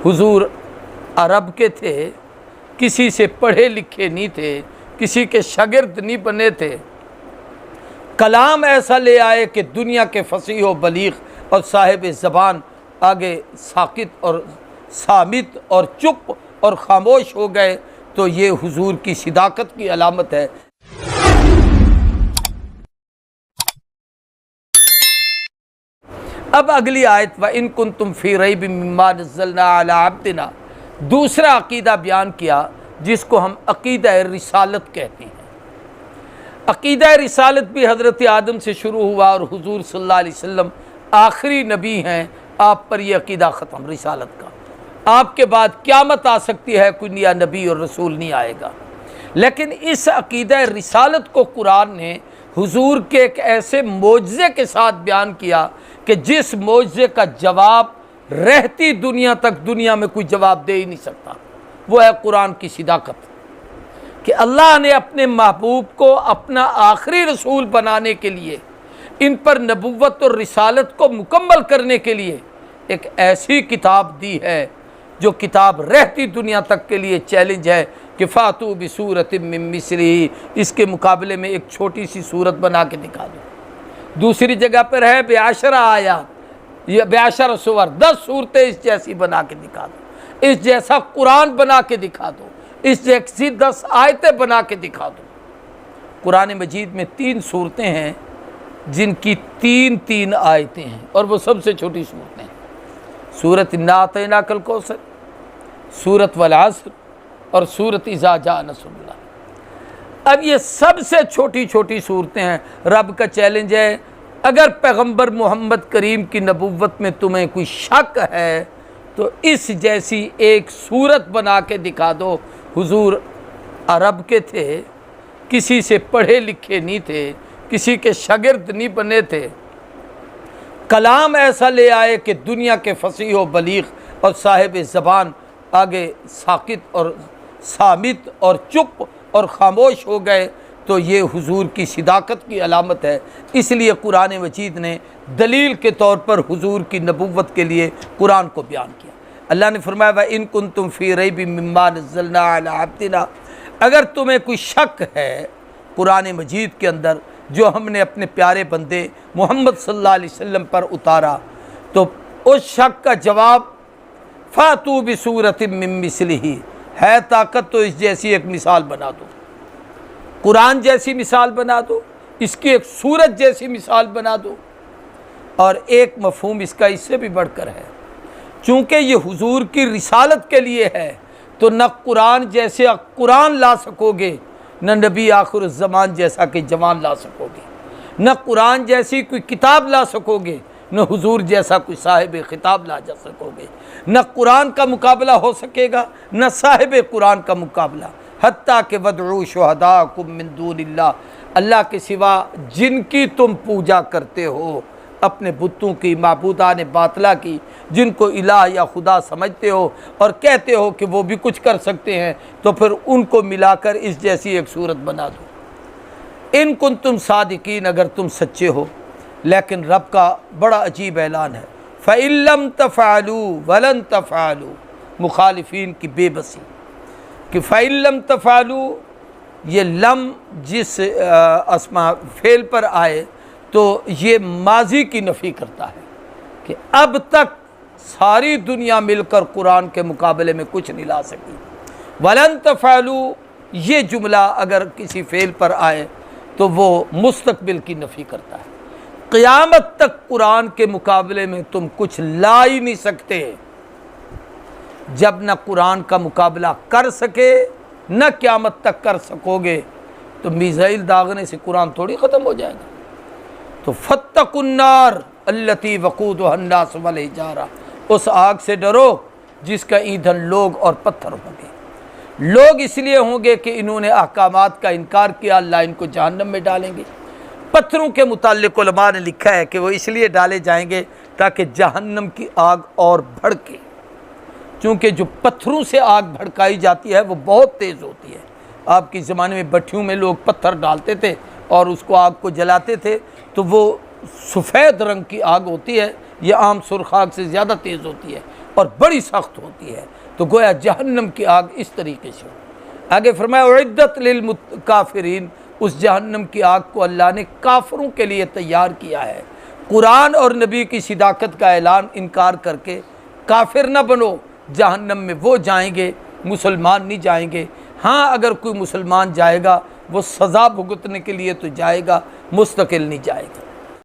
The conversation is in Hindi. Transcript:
हुजूर अरब के थे, किसी से पढ़े लिखे नहीं थे, किसी के शागिर्द नहीं बने थे। कलाम ऐसा ले आए कि दुनिया के फसीह व बलीग और साहिब ज़बान आगे साकित और सामित और चुप और खामोश हो गए, तो ये हुजूर की सिदाकत की अलामत है। अब अगली आयत, व इन कुंतुम फी रैबिम मिम्मा नज़्ज़लना अला अब्दिना, दूसरा अकीदा बयान किया जिसको हम अकीदा रिसालत कहते हैं। अकीदा रिसालत भी हज़रत आदम से शुरू हुआ और हुजूर सल्लल्लाहु अलैहि वसल्लम आखिरी नबी हैं। आप पर यह अकीदा ख़त्म रिसालत का। आपके बाद क़यामत आ सकती है, कोई नया नबी और रसूल नहीं आएगा। लेकिन इस अकीदा रिसालत को कुरान ने हुजूर के एक ऐसे मोजज़े के साथ बयान किया कि जिस मोजज़े का जवाब रहती दुनिया तक दुनिया में कोई जवाब दे ही नहीं सकता। वो है कुरान की सिदाकत, कि अल्लाह ने अपने महबूब को अपना आखिरी रसूल बनाने के लिए, इन पर नबुव्वत और रिसालत को मुकम्मल करने के लिए एक ऐसी किताब दी है जो किताब रहती दुनिया तक के लिए चैलेंज है कि फ़ातू बिसूरतिम मिन मिस्लिही, इसके मुकाबले में एक छोटी सी सूरत बना के दिखा दो। दूसरी जगह पर है बेआशरा आयात, ये बेआशरा सुवर, 10 सूरतें इस जैसी बना के दिखा दो, इस जैसा कुरान बना के दिखा दो, इस जैसी 10 आयतें बना के दिखा दो। कुरान मजीद में 3 सूरतें हैं जिनकी 3-3 आयतें हैं और वो सबसे छोटी सूरतें हैं। सूरत इन्ना अतैनाकल कौसर, सूरत वल अस्र और सूरत इज़ा जा नसरुल्लाह। अब ये सबसे छोटी छोटी सूरतें हैं। रब का चैलेंज है, अगर पैगंबर मोहम्मद करीम की नबुव्वत में तुम्हें कोई शक है तो इस जैसी एक सूरत बना के दिखा दो। हुजूर अरब के थे, किसी से पढ़े लिखे नहीं थे, किसी के शागिर्द नहीं बने थे। कलाम ऐसा ले आए कि दुनिया के फसीह व बलीग और साहिब ज़बान आगे साकित और सामित और चुप और खामोश हो गए, तो ये हुजूर की सिदाकत की अलामत है। इसलिए कुरान मजीद ने दलील के तौर पर हुजूर की नबुव्वत के लिए कुरान को बयान किया। अल्लाह ने फरमाया व इन कुंतुम फी रैबिम मिम्मा नज़्ज़लना अला अब्दिना, अगर तुम्हें कोई शक है कुरान मजीद के अंदर जो हमने अपने प्यारे बंदे मोहम्मद सल्लल्लाहु अलैहि वसल्लम पर उतारा, तो उस शक का जवाब फ़ातू बिसूरतिम मिन मिस्लिही, है ताकत तो इस जैसी एक मिसाल बना दो, कुरान जैसी मिसाल बना दो, इसकी एक सूरत जैसी मिसाल बना दो। और एक मफ़हूम इसका इससे भी बढ़कर है, चूँकि ये हुजूर की रिसालत के लिए है तो न कुरान जैसे कुरान ला सकोगे, न नबी आखिर ज़मान जैसा कि जवान ला सकोगे, न कुरान जैसी कोई किताब ला सकोगे, न हुजूर जैसा कोई साहिब खिताब ला जा सकोगे। न कुरान का मुकाबला हो सकेगा, न साहिब कुरान का मुकाबला। हत्ता के वदउ शुहदाकुम मिन दूनिल्लाह, अल्लाह के सिवा जिनकी तुम पूजा करते हो, अपने बुतों की, माबूदान बातला की, जिनको इलाह या खुदा समझते हो और कहते हो कि वो भी कुछ कर सकते हैं, तो फिर उनको मिलाकर इस जैसी एक सूरत बना दो। इन कुंतुम सादिकीन, अगर तुम सच्चे हो। लेकिन रब का बड़ा अजीब ऐलान है, फ़इल्लम तफ़अलू वलन तफ़अलू, मुखालिफीन की बेबसी कि फ़इल्लम तफ़अलू, ये लम जिस अस्मा फ़ेल पर आए तो ये माजी की नफ़ी करता है कि अब तक सारी दुनिया मिलकर कुरान के मुकाबले में कुछ नहीं ला सकी। वलन तफ़अलू, ये जुमला अगर किसी फ़ेल पर आए तो वो मुस्तक़बिल की नफ़ी करता है। क़यामत तक कुरान के मुकाबले में तुम कुछ ला ही नहीं सकते। जब न कुरान का मुकाबला कर सके न क़यामत तक कर सकोगे तो मिसाइल दागने से कुरान थोड़ी ख़त्म हो जाएगा। तो फत्तकुन्नार अल्लती वक़ूदुहा अन्नास वल हिजारा, उस आग से डरो जिसका ईंधन लोग और पत्थर होंगे। लोग इसलिए होंगे कि इन्होंने अहकामात का इनकार किया, अल्लाह इनको जहन्नम में डालेंगे। पत्थरों के मुताल्लिक़ उलमा ने लिखा है कि वो इसलिए डाले जाएंगे ताकि जहन्नम की आग और भड़के, क्योंकि जो पत्थरों से आग भड़काई जाती है वो बहुत तेज़ होती है। आपके ज़माने में भट्ठियों में लोग पत्थर डालते थे और उसको आग को जलाते थे, तो वो सफ़ेद रंग की आग होती है, ये आम सुर्ख आग से ज़्यादा तेज़ होती है। और बड़ी सख्त होती है। तो गोया जहन्नम की आग इस तरीके से। आगे फरमाया उइद्दत लिल काफिरीन, उस जहन्नम की आग को अल्लाह ने काफिरों के लिए तैयार किया है। कुरान और नबी की सिदाकत का ऐलान इनकार करके काफिर न बनो, जहन्नम में वो जाएंगे, मुसलमान नहीं जाएंगे। हाँ, अगर कोई मुसलमान जाएगा वो सज़ा भुगतने के लिए तो जाएगा, मुस्तकिल नहीं जाएगा।